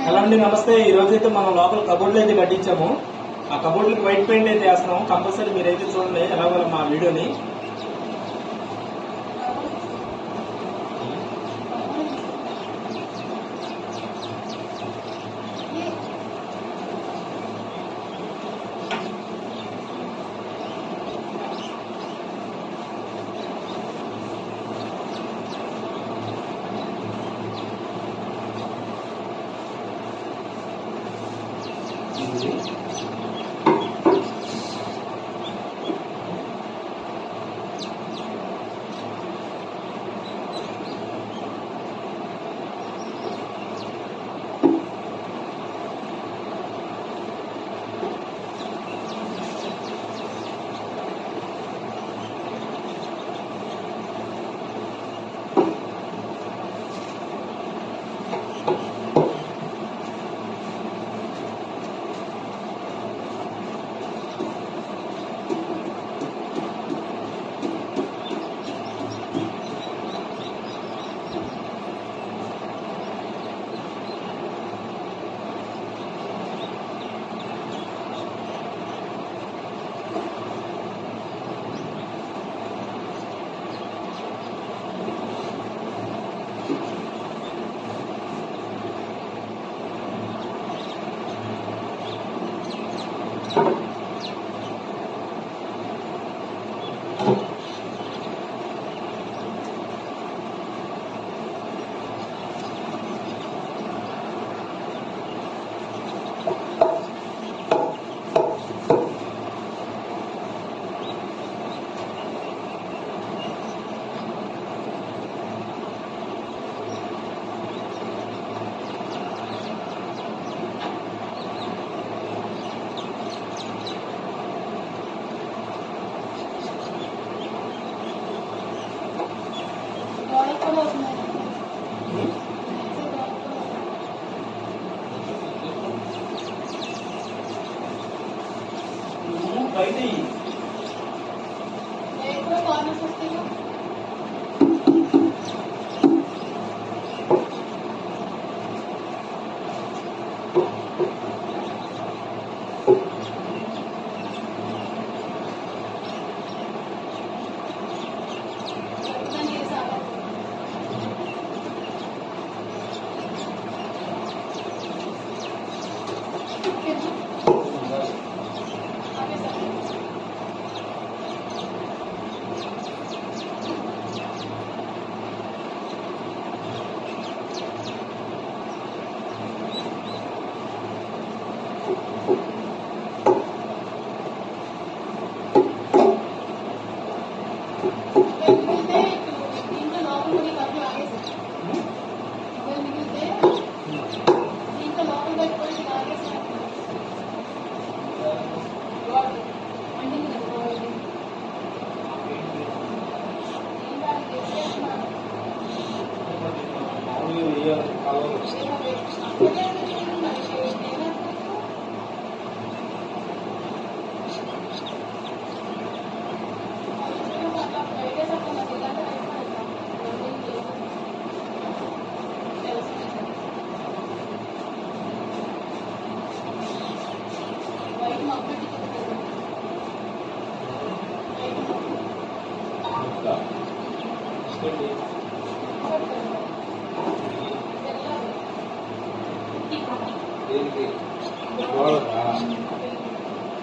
Hello అండి, నమస్తే. ఈ రోజు అయితే మనం లోపల కబోర్డ్లు అయితే కట్టించాము. ఆ కబోర్డ్లకి వైట్ పెయింట్ అయితే వేస్తున్నాము. కంపల్సరీ మీరైతే చూడండి ఎలాగో మా వీడియోని.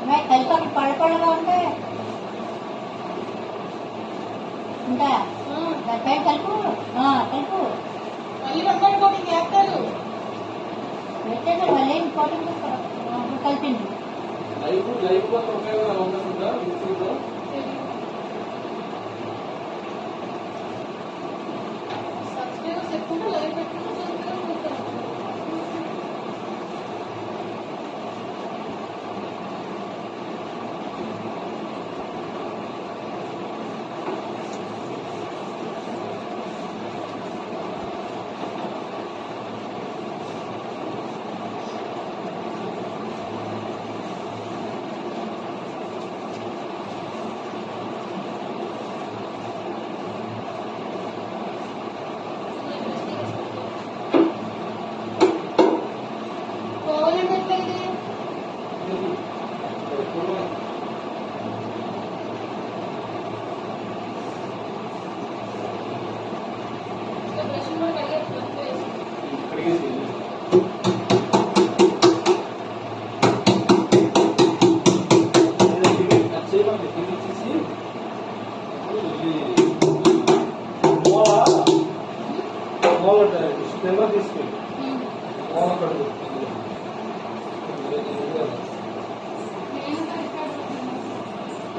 బయట కలిపి పళ్ళపళ్ళగా ఉంటే ఉంటా దానిపై కలుపు కలుపు పెట్టేది వాళ్ళు ఏం కోటింగ్ కలిపింది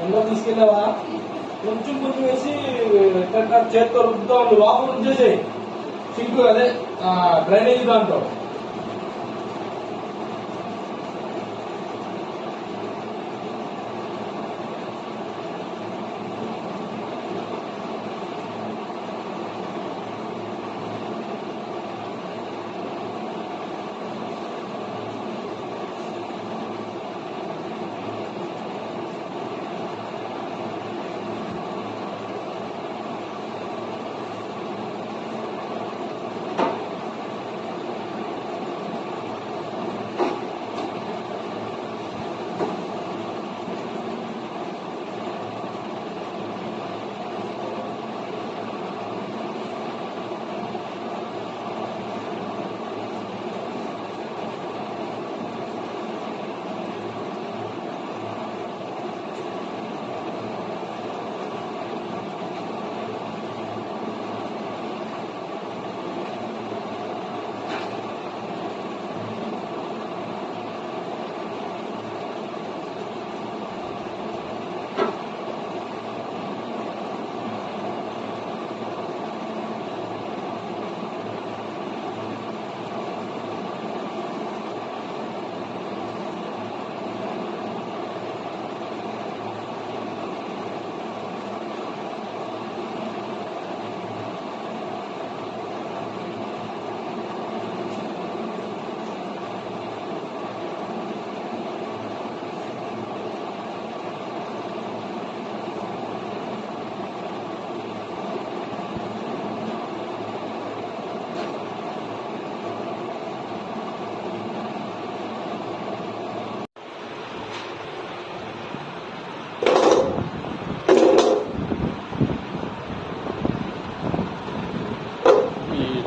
ఎన్నో తీసుకెళ్ళావా? కొంచెం కొంచెం వేసి చేత్తో రుద్దుతా ఉంది, లోపల రుద్దేసేయి. సింకు అదే డ్రైనేజ్ దాంట్లో.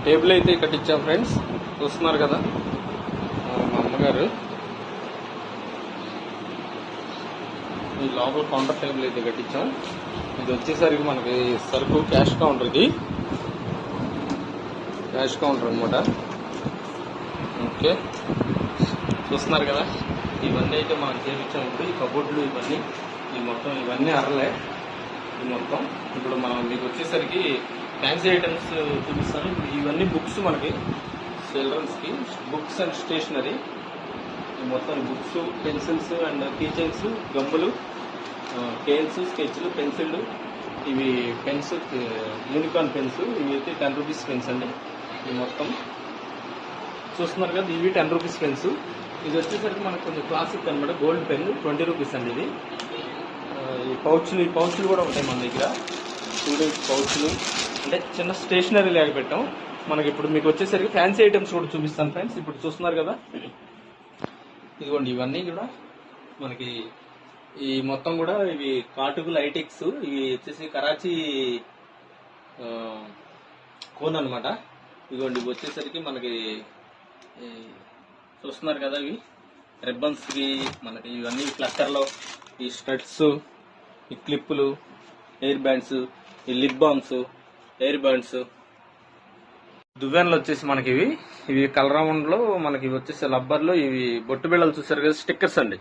టేబుల్ అయితే కట్టించాం ఫ్రెండ్స్, చూస్తున్నారు కదా. మా అమ్మగారు ఈ లోపల కౌంటర్ టేబుల్ అయితే కట్టించాం. ఇది వచ్చేసరికి మనకి సరుకు క్యాష్ కౌంటర్, ఇది క్యాష్ కౌంటర్ అనమాట. ఓకే, చూస్తున్నారు కదా. ఇవన్నీ అయితే మనం చేయించాం. ఇప్పుడు ఈ కబోర్డ్లు ఇవన్నీ, ఈ మొత్తం ఇవన్నీ అరలే. ఈ మొత్తం ఇప్పుడు మనం మీకు వచ్చేసరికి ఫ్యాన్సీ ఐటమ్స్ చూపిస్తాను. ఇవన్నీ బుక్స్, మనకి చిల్డ్రన్స్కి బుక్స్ అండ్ స్టేషనరీ. మొత్తం బుక్స్, పెన్సిల్స్ అండ్ కీచైన్స్, గమ్ములు, కేన్స్, స్కెచ్లు, పెన్సిళ్ళు. ఇవి పెన్స్, యూనికార్న్ పెన్స్. ఇవి అయితే 10 రూపీస్ పెన్స్ అండి. ఇవి మొత్తం చూస్తున్నారు కదా. ఇవి 10 రూపీస్ పెన్స్. ఇది వచ్చేసరికి మనకు కొంచెం క్లాసిక్ అనమాట. గోల్డ్ పెన్ 20 రూపీస్ అండి. ఇది ఈ పౌచ్లు కూడా ఉంటాయి మన దగ్గర. స్టూడెంట్స్ పౌచ్లు అంటే చిన్న స్టేషనరీ లాగా పెట్టాం. మనకి ఇప్పుడు మీకు వచ్చేసరికి ఫ్యాన్సీ ఐటమ్స్ కూడా చూపిస్తాను ఫ్రెండ్స్. ఇప్పుడు చూస్తున్నారు కదా, ఇదిగోండి. ఇవన్నీ కూడా మనకి ఈ మొత్తం కూడా ఇవి కాటుకు లైటెక్స్. ఇవి వచ్చేసి కరాచీ కోన్ అనమాట. ఇదిగోండి, ఇవి వచ్చేసరికి మనకి చూస్తున్నారు కదా. ఇవి రిబ్బన్స్కి మనకి ఇవన్నీ క్లస్టర్లో, ఈ స్టడ్స్, ఈ క్లిప్పులు, ఎయిర్ బ్యాండ్స్, ఈ లిప్ బామ్స్, ఎయిర్ బ్యాండ్స్. దువ్వెనలు వచ్చేసి మనకి ఇవి కలరౌండ్ లో మనకి ఇవి వచ్చేసి రబ్బర్లు. ఇవి బొట్టు బిళ్ళలు చూసారు కదా, స్టిక్కర్స్ అండి.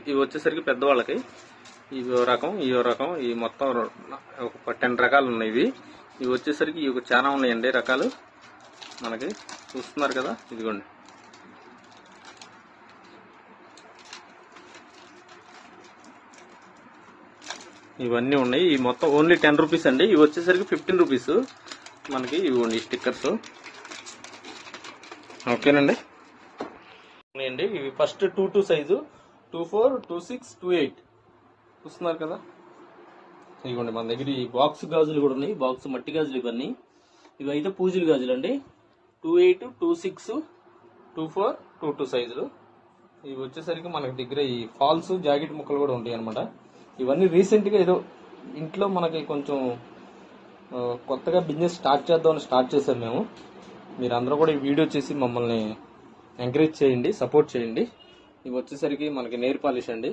ఇవి వచ్చేసరికి పెద్దవాళ్ళకి. ఇవి రకం, ఇవో రకం. ఈ మొత్తం ఒక 10 రకాలు ఉన్నాయి. ఇవి వచ్చేసరికి ఇవి చాలా ఉన్నాయండి రకాలు మనకి. చూస్తున్నారు కదా, ఇదిగోండి. ఇవన్నీ ఉన్నాయి. ఈ మొత్తం ఓన్లీ 10 రూపీస్ అండి. ఇవి వచ్చేసరికి 15 రూపీస్ మనకి. ఇవ్వండి స్టిక్కర్స్. ఓకేనండి. ఇవి ఫస్ట్ 22 సైజు, 24, 26, 28 చూస్తున్నారు కదా. ఇవ్వండి మన దగ్గర ఈ బాక్స్ గాజులు కూడా ఉన్నాయి. బాక్స్ మట్టి గాజులు ఇవన్నీ. ఇవి అయితే పూజలు గాజులు అండి. 28, 26, 24, 22 సైజులు. ఇవి వచ్చేసరికి మనకి దగ్గర ఈ ఫాల్స్, జాకెట్ ముక్కలు కూడా ఉంటాయి అనమాట. ఇవన్నీ రీసెంట్గా ఏదో ఇంట్లో మనకి కొంచెం కొత్తగా బిజినెస్ స్టార్ట్ చేద్దామని స్టార్ట్ చేశాం మేము. మీరు అందరూ కూడా ఈ వీడియో చేసి మమ్మల్ని ఎంకరేజ్ చేయండి, సపోర్ట్ చేయండి. ఇవి వచ్చేసరికి మనకి నెయిల్ పాలిష్ అండి.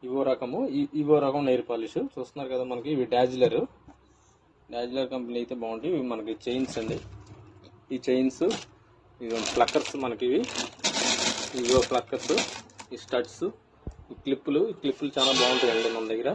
ఇవో రకం నెయిల్ పాలిష్ చూస్తున్నారు కదా మనకి. ఇవి డాజ్లర్ కంపెనీ అయితే బాగుంటాయి. ఇవి మనకి చైన్స్ అండి. ఈ చైన్స్ ఇవి ప్లక్కర్స్ మనకి ఇవి ప్లక్కర్స్, ఈ స్టడ్స్, ఈ క్లిప్పులు చాలా బాగుంటాయండి మన దగ్గర.